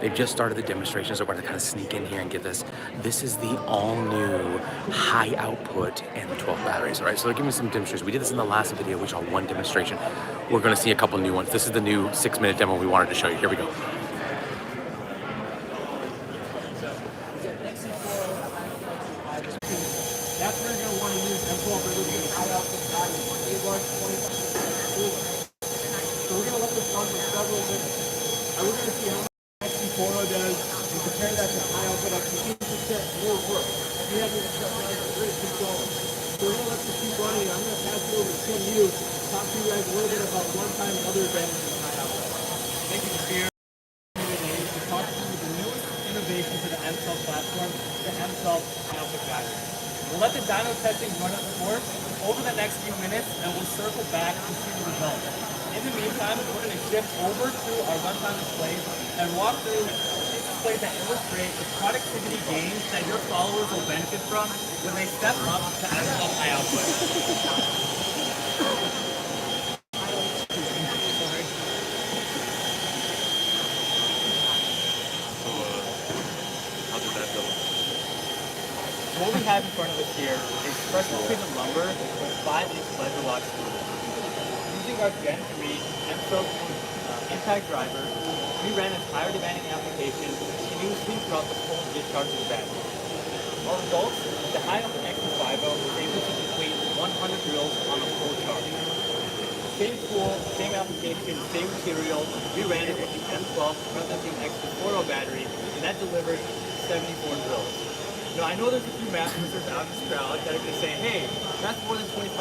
They've just started the demonstration, so we're going to kind of sneak in here and get this. This is the all-new high output M12 batteries, all right? So they're giving some demonstrations. We did this in the last video. We saw one demonstration. We're going to see a couple new ones. This is the new 6-minute demo we wanted to show you. Here we go. That's where you're going to want to use M12 for those high output batteries. They run 25% cooler. So we're going to let this run for several minutes. And we're going to see how much XC4 does and compare that to high output XC2% more work. If you have your stuff right, we're going to keep going. So we're going to let this keep running. I'm going to pass it over to Tim Yu to talk to you guys a little bit about runtime and other advantages of high output. Thank you, Javier. Today to talk to you the newest innovation to the M12 platform, the M12 high output battery. We'll let the dyno testing run its course over the next few minutes, and we'll circle back to see the results. In the meantime, we're going to shift over to our runtime displays and walk through these displays that illustrate the productivity gains that your followers will benefit from when they step up to M12 high output. What we have in front of us here is pressure treated lumber with 5-inch leather lock screws. Using our Gen 3 M12 impact driver, we ran a tire demanding application continuously throughout the full discharge of the battery. Our results, the high output XC50 was able to complete 100 drills on a full charge. Same tool, same application, same material, we ran it with the M12 front-emptying XC40 battery, and that delivered 74 drills. Now, I know there's a few math users out in this crowd that are going to say, hey, that's more than 25%.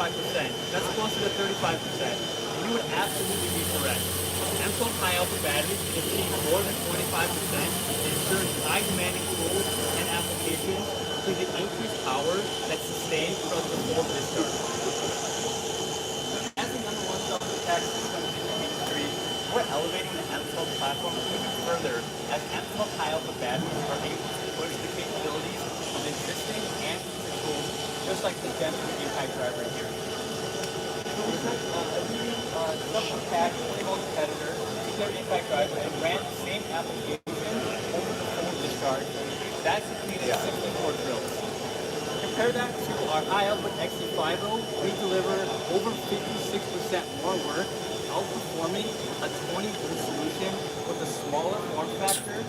That's closer to 35%. And you would absolutely be correct. M12 high output batteries can achieve more than 25% in certain high demanding tools and applications due to the increased power that's sustained throughout the full discharge. As the number one self-detect system in the industry, we're elevating the M12 platform even further as M12 high output batteries are able to push the capabilities of existing and future tools, just like the Gen 3 impact driver here. So we took a leading sub-compact 20-volt competitor, took their impact driver, and ran the same application over the full discharge. That completed 64 drills. Compare that to our high output XC50, we deliver over 56% more work, outperforming a 20-volt solution with a smaller form factor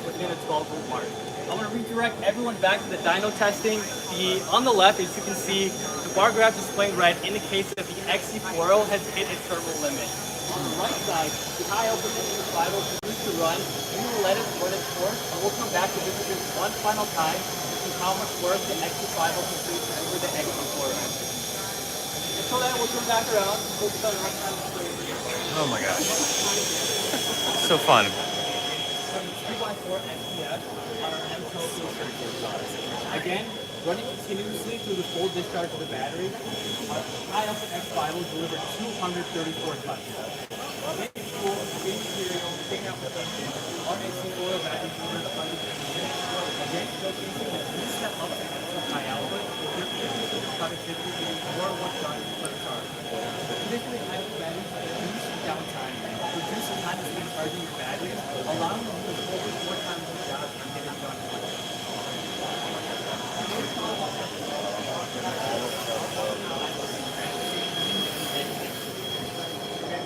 within a 12-volt mark. I'm going to redirect everyone back to the dyno testing. On the left, as you can see, the bar graph displaying red indicates that the XC40 has hit its thermal limit. On the right side, the high output XC50 continues to run. We will let it run its course, and we'll come back to visit this one final time to see how much work the XC50 completes over the XC40. Until then, we'll turn back around and focus on the runtime display again. Oh my gosh. So fun. 2x4 SPS on our M12 fuel circuit. Again, running continuously through the full discharge of the battery, our high output X5 will deliver 234 cuts. Same fuel, same material, same application, our XC4 battery delivers 156. Again, showcasing that we step up to M12 high output, we're increasing the productivity getting more work done per charge. Traditionally, high output batteries reduce downtime, reducing time spent charging your batteries, allowing you to focus more time on the job and get it done.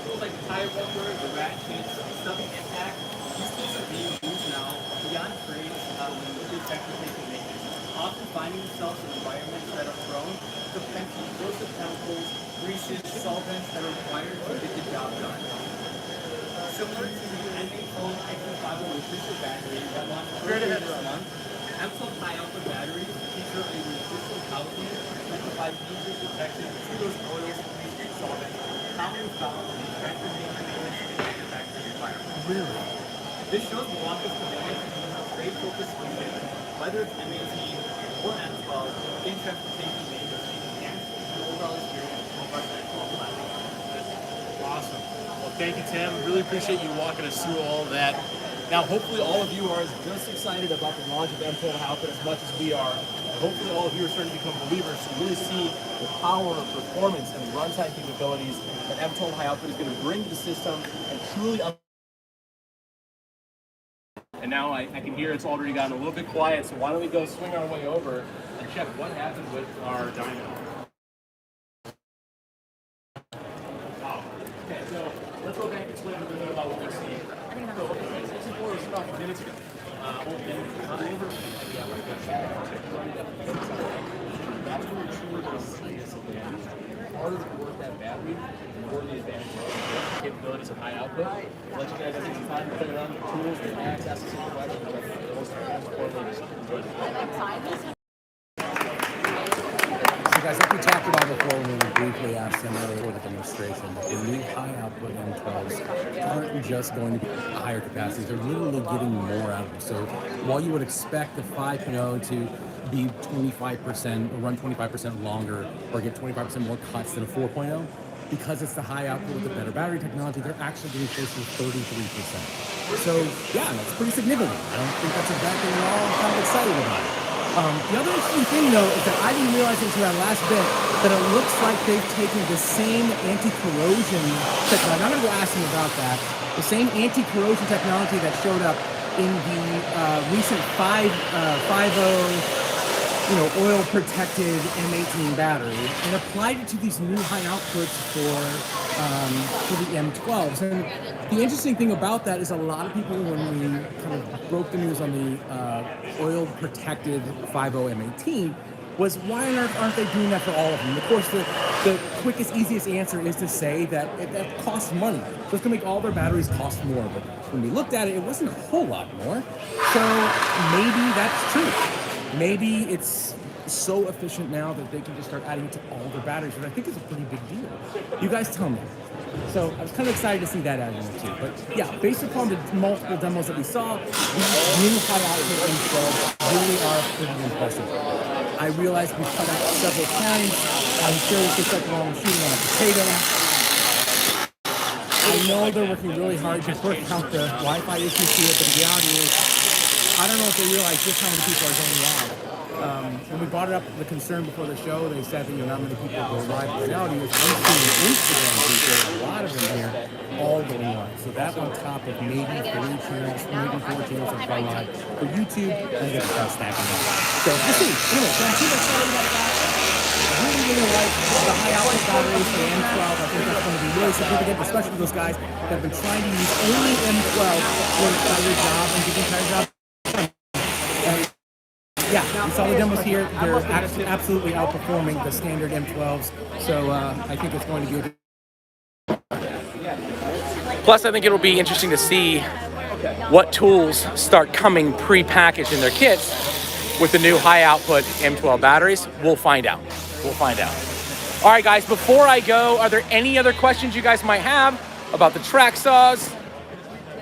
Tools like the tire bumper, the ratchets, stubbing impact, these tools are being used now beyond trades with the transportation maintenance, often finding themselves in environments that are prone to potentially corrosive chemicals, greases, solvents that are required to get the job done. Similar to the NA-phone XC50 resistor battery that launched earlier this month, M12 high output batteries feature a resistant housing that provides easier protection to those oils, grease, and solvents commonly found in transportation maintenance and manufacturing environments. Really? This shows Milwaukee's commitment to being a trade-focused solution, whether it's MAT or M12, in transportation maintenance to enhance the overall experience of our M12 platform. Awesome. Well, thank you, Tim. Really appreciate you walking us through all of that. Now, hopefully all of you are just excited about the launch of M12 high output as much as we are. Hopefully all of you are starting to become believers to really see the power, performance, and runtime capabilities that M12 high output is going to bring to the system and truly And now I can hear it's already gotten a little bit quiet, so why don't we go swing our way over and check what happened with our dyno. Okay, so let's go back and explain a little bit about what we're seeing. So, okay, this is where we started a few minutes ago. That's where we truly going to see this again. The harder to work that battery, the more the advantage of capabilities of high output. I'll let you guys have some time to play around with the tools and access to some questions, but most importantly, just enjoy the video. Guys, like we talked about before when we briefly asked them earlier for the demonstration, the new high output M12s aren't just going to be higher capacities, they're literally getting more out of them. So while you would expect the 5.0 to be 25% or run 25% longer or get 25% more cuts than a 4.0, because it's the high output with the better battery technology, they're actually getting closer to 33%. So yeah, that's pretty significant. I don't think that's a bad thing at all. I'm kind of excited about it. The other interesting thing, though, is that I didn't realize until that last bit that it looks like they've taken the same anti-corrosion technology. I'm going to go ask them about that. The same anti-corrosion technology that showed up in the recent 5.0 oil-protected M18 battery and applied it to these new high outputs for the M12s. And the interesting thing about that is a lot of people, when we kind of broke the news on the oil-protected 5.0 M18, was why on earth aren't they doing that for all of them? Of course, the quickest, easiest answer is to say that that costs money. So it's going to make all their batteries cost more. But when we looked at it, it wasn't a whole lot more. So maybe that's true. Maybe it's so efficient now that they can just start adding it to all their batteries, which I think is a pretty big deal. You guys tell me. So I was kind of excited to see that added in too. But yeah, based upon the multiple demos that we saw, these new high output M12s really are pretty impressive. I realized we cut out several times. I'm sure it looks like we're all shooting on a potato. I know they're working really hard to work out the Wi-Fi issues here, but the reality is, I don't know if they realize just how many people are going live. When we brought it up, the concern before the show, they said that not many people go live. The reality is, I'm seeing Instagram people, a lot of them here, all going live. So that on top of maybe 3 channels, maybe 4 channels that go live for YouTube, and they start stacking up. So we'll see. Anyway, so I'm super excited about that. Really like the high output batteries for the M12. I think that's going to be really significant, especially for those guys that have been trying to use only M12 for an entire job and get the entire job. And yeah, we saw the demos here. They're absolutely outperforming the standard M12s. So I think it's going to be a good. Plus, I think it'll be interesting to see what tools start coming pre-packaged in their kits with the new high output M12 batteries. We'll find out. All right, guys, before I go, are there any other questions you guys might have about the track saws,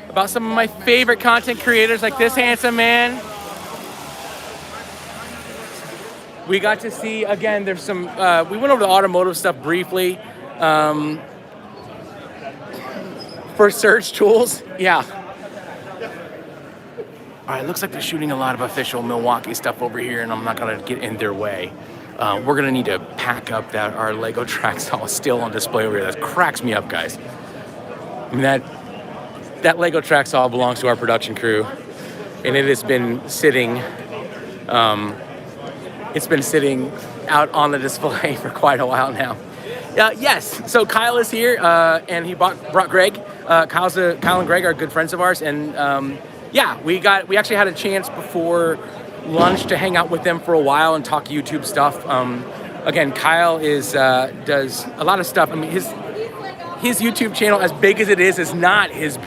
about some of my favorite content creators like this handsome man? We got to see, again, there's some, we went over the automotive stuff briefly. For search tools, yeah. All right, looks like they're shooting a lot of official Milwaukee stuff over here, and I'm not gonna get in their way. We're gonna need to pack up our Lego track saw still on display over here. That cracks me up, guys. I mean, that Lego track saw belongs to our production crew, and it has been sitting, out on the display for quite a while now. Yes, so Kyle is here, and he brought Greg. Kyle and Greg are good friends of ours, and yeah, we actually had a chance before lunch to hang out with them for a while and talk YouTube stuff. Again, Kyle does a lot of stuff. I mean, his YouTube channel, as big as it is not his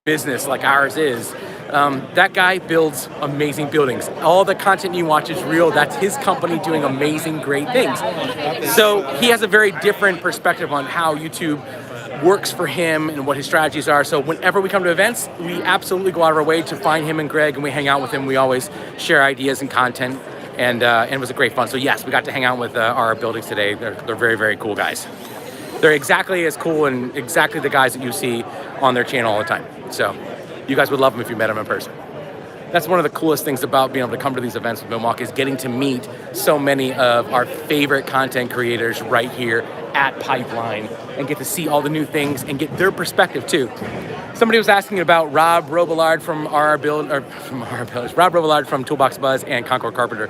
business like ours is. That guy builds amazing buildings. All the content you watch is real. That's his company doing amazing, great things. So he has a very different perspective on how YouTube works for him and what his strategies are. So whenever we come to events, we absolutely go out of our way to find him and Greg, and we hang out with him. We always share ideas and content, and it was a great fun. So yes, we got to hang out with our buildings today. They're very, very cool guys. They're exactly as cool and exactly the guys that you see on their channel all the time. So you guys would love them if you met them in person. That's one of the coolest things about being able to come to these events with Milwaukee, is getting to meet so many of our favorite content creators right here at that pipeline and get to see all the new things and get their perspective too. Somebody was asking about Rob Robillard from Rob Robillard from Toolbox Buzz and Concord Carpenter.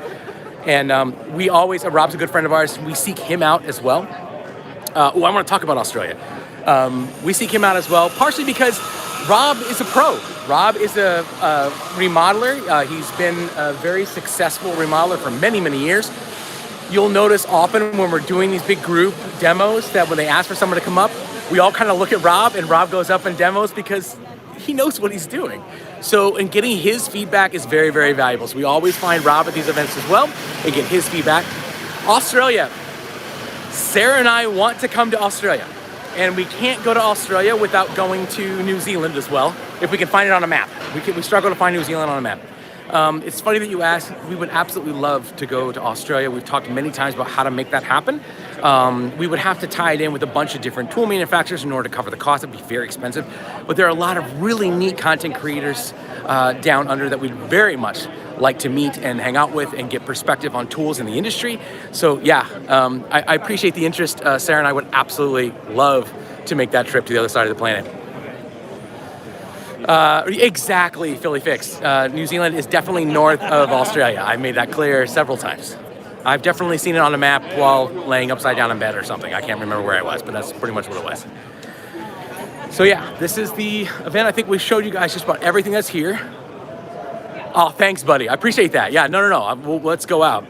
And we always, Rob's a good friend of ours, we seek him out as well. I want to talk about Australia. We seek him out as well, partially because Rob is a pro. Rob is a remodeler. He's been a very successful remodeler for many, many years. You'll notice often when we're doing these big group demos that when they ask for someone to come up, we all kind of look at Rob and Rob goes up in demos because he knows what he's doing. So, and getting his feedback is very, very valuable. So we always find Rob at these events as well and get his feedback. Australia. Sarah and I want to come to Australia. And we can't go to Australia without going to New Zealand as well, if we can find it on a map. We struggle to find New Zealand on a map. It's funny that you asked. We would absolutely love to go to Australia. We've talked many times about how to make that happen. We would have to tie it in with a bunch of different tool manufacturers in order to cover the cost. It'd be very expensive. But there are a lot of really neat content creators down under that we'd very much like to meet and hang out with and get perspective on tools in the industry. So yeah, I appreciate the interest. Sarah and I would absolutely love to make that trip to the other side of the planet. Exactly, Philly Fix. New Zealand is definitely north of Australia. I've made that clear several times. I've definitely seen it on a map while laying upside down in bed or something. I can't remember where I was, but that's pretty much what it was. So yeah, this is the event. I think we showed you guys just about everything that's here. Oh, thanks, buddy. I appreciate that. Yeah, no. Well, let's go out.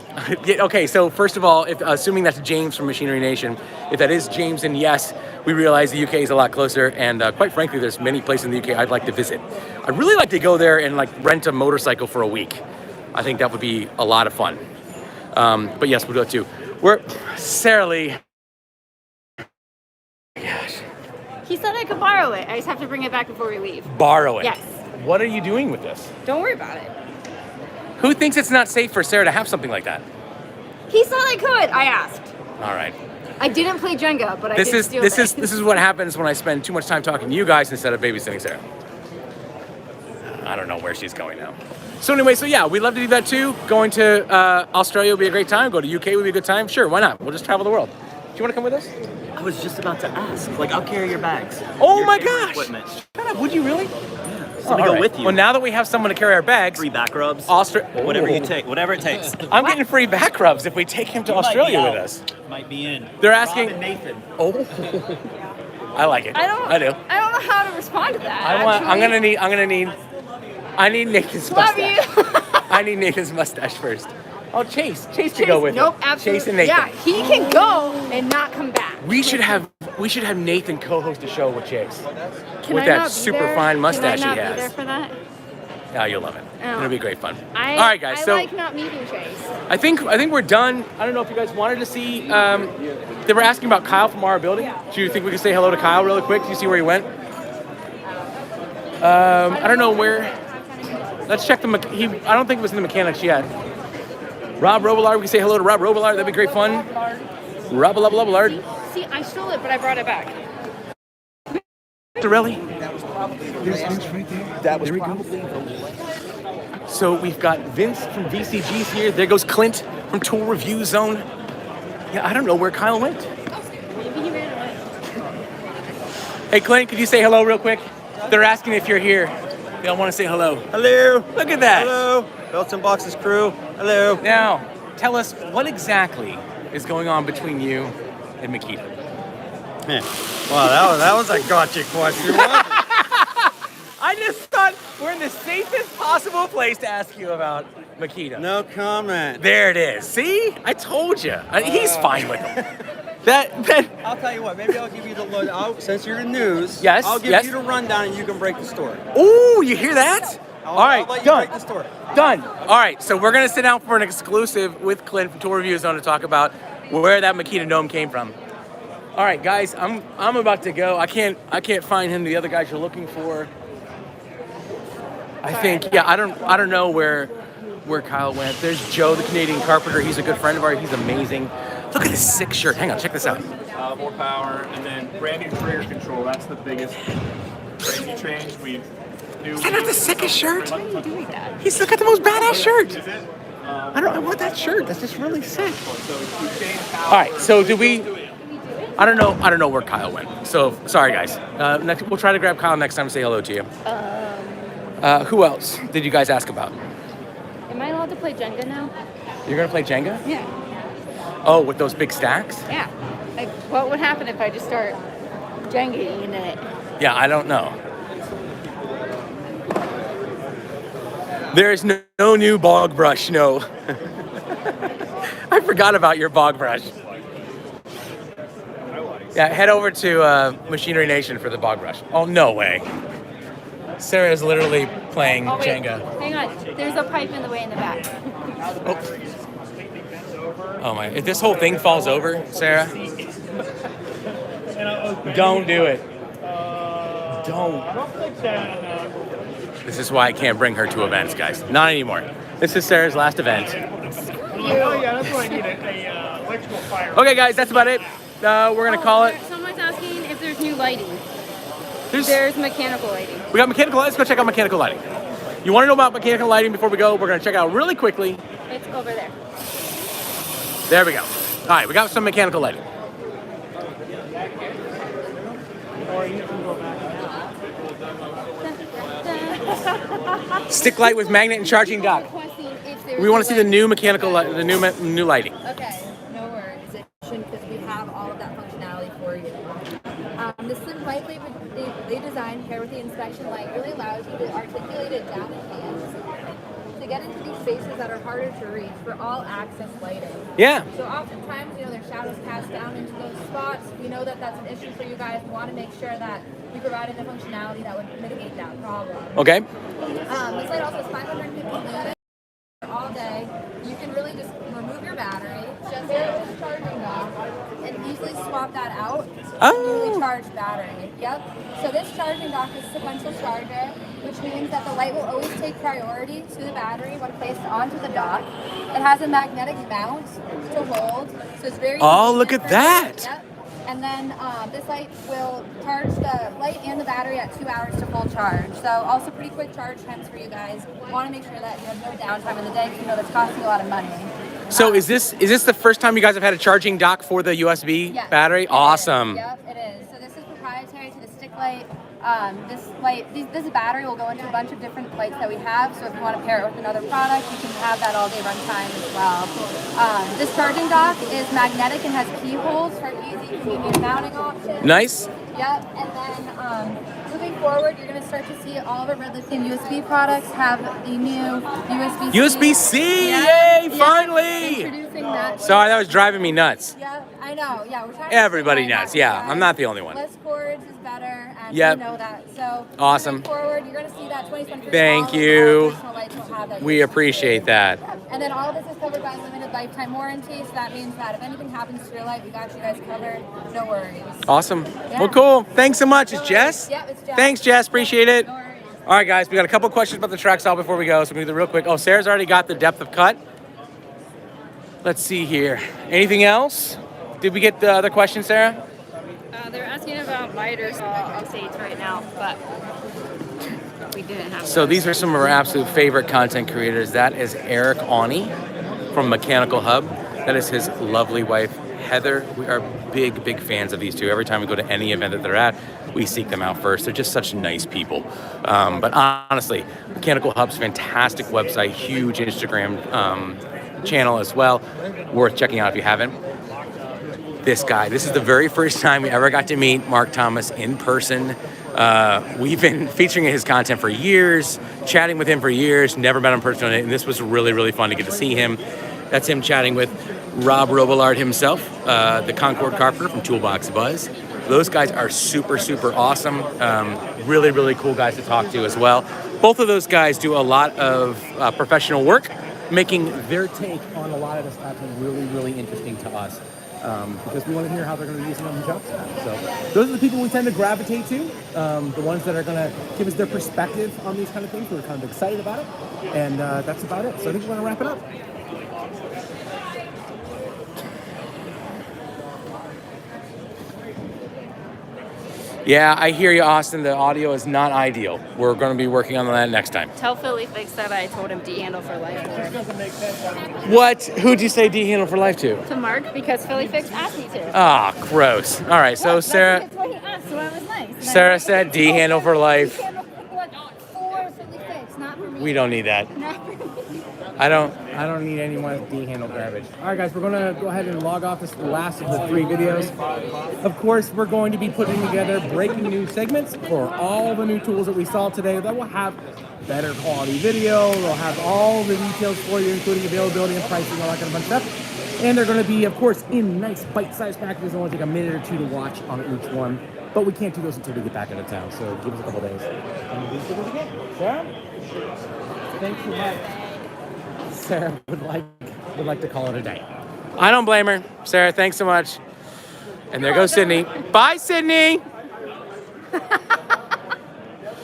Okay, so first of all, assuming that's James from Machinery Nation, if that is James, then yes, we realize the UK is a lot closer, and quite frankly, there's many places in the UK I'd like to visit. I'd really like to go there and like rent a motorcycle for a week. I think that would be a lot of fun. But yes, we'll do that too. We're Sarah Lee. Gosh. He said I could borrow it. I just have to bring it back before we leave. Borrow it? Yes. What are you doing with this? Don't worry about it. Who thinks it's not safe for Sarah to have something like that? He said I could. I asked. All right. I didn't play Jenga, but I did steal it. This is what happens when I spend too much time talking to you guys instead of babysitting Sarah. I don't know where she's going now. So anyway, so yeah, we'd love to do that too. Going to Australia would be a great time. Go to UK would be a good time. Sure, why not? We'll just travel the world. Do you want to come with us? I was just about to ask. Like, I'll carry your bags. Oh Your my favorite gosh! Equipment. Shut up, would you really? Let me go with you. Well, now that we have someone to carry our bags, Free back rubs. Whatever you take, whatever it takes. I'm getting free back rubs if we take him to Australia with us. Might be in. They're asking. Rob and Nathan. Oh, I like it. I do. I don't know how to respond to that. I need Nathan's Love mustache. you. I need Nathan's mustache first. Oh, Chase can go with Nope, him. absolutely. Chase and Nathan. Yeah, he can go and not come back. We should have Nathan co-host a show with Chase. Can with I that not be super there? fine mustache Can I he not has. be there for that? Yeah, you'll love it. Oh. It'll be great fun. All right, guys. I So like not meeting Chase. I think we're done. I don't know if you guys wanted to see. They were asking about Kyle from our building. Do you think we could say hello to Kyle really quick? Do you see where he went? I don't know where. Let's check the. I don't think it was in the mechanics yet. Rob Robillard. We can say hello to Rob Robillard. That'd be great fun. Rob Robillard. See, I stole it, but I brought it back. Dorelli. There's Vince right there. That was probably. So we've got Vince from VCG's here. There goes Clint from Tool Review Zone. Yeah, I don't know where Kyle went. Maybe he ran away. Hey, Clint, could you say hello real quick? They're asking if you're here. They all want to say hello. Hello. Look at that. Hello. Belts and Boxes crew. Hello. Now, tell us what exactly is going on between you and Makita. Wow, that was a gotcha question. wasn't it? I just thought we're in the safest possible place to ask you about Makita. No comment. There it is. See? I told you. He's fine with it. That I'll tell you what. Maybe I'll give you the since you're in news. Yes, I'll give yes. you the rundown and you can break the story. Ooh, you hear that? All right, I'll let you done. break the story. Done. All right, so we're gonna sit down for an exclusive with Clint from Tool Review Zone to talk about where that Makita gnome came from. All right, guys, I'm about to go. I can't find him. The other guys you're looking for. I think I don't know where Kyle went. There's Joe, the Canadian carpenter. He's a good friend of ours. He's amazing. Look at this sick shirt. Hang on, check this out. More power, and then brand new trigger control. That's the biggest crazy change we've. Is that not the sickest shirt? Why are you doing that? He's got the most badass shirt. Is it? I want that shirt. That's just really sick. So we changed power. All right, so do we? I don't know where Kyle went. So sorry, guys. Next, we'll try to grab Kyle next time and say hello to you. Who else did you guys ask about? Am I allowed to play Jenga now? You're gonna play Jenga? Yeah. Oh, with those big stacks? Yeah. Like, what would happen if I just start Jenga in it? Yeah, I don't know. There's no new bog brush, no. I forgot about your bog brush. Yeah, head over to Machinery Nation for the bog brush. Oh, no way. Sarah's literally playing Oh, wait. Jenga. Hang on. There's a pipe in the way in the back. Oh my, if this whole thing falls over, Sarah, don't do it. Don't. This is why I can't bring her to events, guys. Not anymore. This is Sarah's last event. Okay, guys, that's about it. We're gonna call it. Someone's asking if there's new lighting. There's mechanical lighting. We got mechanical lighting. Let's go check out mechanical lighting. You want to know about mechanical lighting before we go? We're going to check it out really quickly. It's over there. There we go. All right, we got some mechanical lighting. Stick light with magnet and charging dock. We want to see the new mechanical light, the new lighting. Okay, no worries. Because we have all of that functionality for you. The slim light they designed paired with the inspection light really allows you to articulate it down in hands to get into these spaces that are harder to reach for all access lighting. Yeah. So oftentimes, there's shadows cast down into those spots. We know that that's an issue for you guys. We want to make sure that we provided the functionality that would mitigate that problem. Okay. This light also has 550 lumens all day. You can really just remove your battery, just get this charging dock, and easily swap that out to a newly charged battery. Yep. So this charging dock is sequential charger, which means that the light will always take priority to the battery when placed onto the dock. It has a magnetic mount to hold, so it's very. Oh, look at that! Yep. And then this light will charge the light and the battery at 2 hours to full charge. So also pretty quick charge times for you guys. Want to make sure that you have no downtime in the day because that's costing a lot of money. So is this the first time you guys have had a charging dock for the USB battery? Awesome. Yep, it is. So this is proprietary to the stick light. This battery will go into a bunch of different lights that we have. So if you want to pair it with another product, you can have that all day runtime as well. This charging dock is magnetic and has keyholes for easy, convenient mounting options. Nice. Yep, and then moving forward, you're going to start to see all of our red lithium USB products have the new USB-C. USB-C, Yep, yay, finally! Introducing that. Sorry, that was driving me nuts. Yep, I know. Yeah, we're trying to Everybody streamline nuts. that, Yeah, guys. I'm not the only one. Less cords is better, and Yep. we know that. So Awesome. moving forward, you're going to see that 2023. Thank all of you. our additional lights will have that We USB-C. appreciate that. And then all of this is covered by limited lifetime warranty, so that means that if anything happens to your light, we got you guys covered. No worries. Awesome. Yeah. Well, cool. Thanks so much. It's No Jess? worries. Yep, it's Jess. Thanks, Jess. Appreciate it. No worries. All right, guys. We got a couple questions about the track style before we go, so we're going to do it real quick. Oh, Sarah's already got the depth of cut. Let's see here. Anything else? Did we get the other question, Sarah? They're asking about miters. I'll say it's right now, but we didn't have. So these are some of our absolute favorite content creators. That is Eric Awney from Mechanical Hub. That is his lovely wife, Heather. We are big, big fans of these two. Every time we go to any event that they're at, we seek them out first. They're just such nice people. But honestly, Mechanical Hub's fantastic website, huge Instagram channel as well. Worth checking out if you haven't. This guy, this is the very first time we ever got to meet Mark Thomas in person. We've been featuring his content for years, chatting with him for years, never met him personally, and this was really, really fun to get to see him. That's him chatting with Rob Robillard himself, the Concord Carpenter from Toolbox Buzz. Those guys are super, super awesome. Really, really cool guys to talk to as well. Both of those guys do a lot of professional work, making their take on a lot of this stuff really, really interesting to us. Because we want to hear how they're going to be using them in job sites. So those are the people we tend to gravitate to, the ones that are going to give us their perspective on these kind of things. We're kind of excited about it, and that's about it. So I think we're going to wrap it up. Yeah, I hear you, Austin. The audio is not ideal. We're going to be working on that next time. Tell Philly Fix that I told him D-handle for life What? Who'd you say D-handle for life to? to Mark because Philly Fix asked me to. Ah, gross. All right, so Sarah, That's what he asked, so I was nice. And I Sarah was said like, D-handle for life. D-handle for Philly Fix, not for me. We don't need that. Not for me. I don't. I don't need anyone D-handle garbage. All right, guys, we're going to go ahead and log off. This is the last of the 3 videos. Of course, we're going to be putting together breaking news segments for all the new tools that we saw today that will have better quality video. They'll have all the details for you, including availability and pricing, all that kind of fun stuff. And they're going to be, of course, in nice bite-sized packages. It'll only take a minute or 2 to watch on each one. But we can't do those until we get back into town, so give us a couple days. And we'll do this again. Sarah? Thanks so much. Sarah would like to call it a day. I don't blame her. Sarah, thanks so much. And there goes Sydney. Bye, Sydney.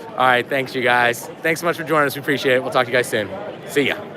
All right, thanks, you guys. Thanks so much for joining us. We appreciate it. We'll talk to you guys soon. See ya.